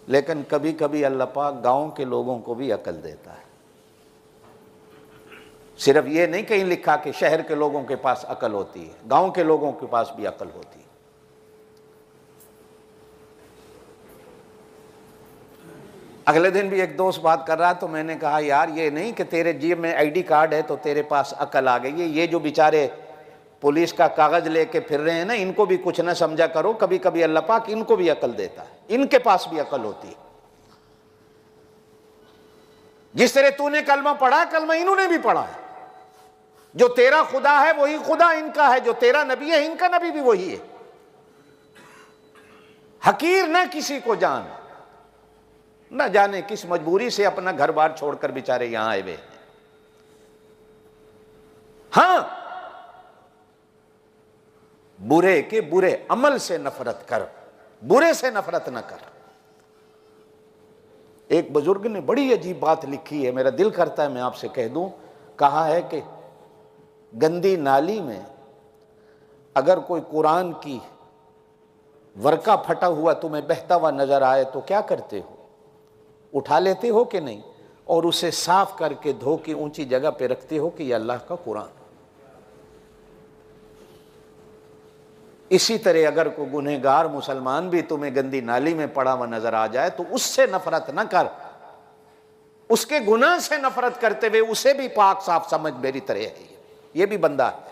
लेकिन कभी कभी अल्लाह पाक गाँव के लोगों को भी अकल देता है। सिर्फ ये नहीं कहीं लिखा कि शहर के लोगों के पास अकल होती है, गांव के लोगों के पास भी अकल होती है। अगले दिन भी एक दोस्त बात कर रहा तो मैंने कहा यार ये नहीं कि तेरे जेब में आईडी कार्ड है तो तेरे पास अकल आ गई है, ये जो बेचारे पुलिस का कागज लेके फिर रहे हैं ना, इनको भी कुछ ना समझा करो, कभी कभी अल्लाह पाक इनको भी अकल देता है, इनके पास भी अकल होती है। जिस तरह तूने कलमा पढ़ा, कलमा इन्होंने भी पढ़ा है। जो तेरा खुदा है वही खुदा इनका है, जो तेरा नबी है इनका नबी भी वही है। हकीर ना किसी को जान, न जाने किस मजबूरी से अपना घर बार छोड़कर बेचारे यहां आए हुए हैं। हां, बुरे के बुरे अमल से नफरत कर, बुरे से नफरत न कर। एक बुजुर्ग ने बड़ी अजीब बात लिखी है, मेरा दिल करता है मैं आपसे कह दूं। कहा है कि गंदी नाली में अगर कोई कुरान की वर्का फटा हुआ तुम्हें बहता हुआ नजर आए तो क्या करते हो? उठा लेते हो कि नहीं, और उसे साफ करके धो के ऊंची जगह पे रखते हो कि यह अल्लाह का कुरान। इसी तरह अगर कोई गुनहगार मुसलमान भी तुम्हें गंदी नाली में पड़ा हुआ नजर आ जाए तो उससे नफरत न कर, उसके गुनाह से नफरत करते हुए उसे भी पाक साफ समझ, मेरी तरह है ये भी बंदा है।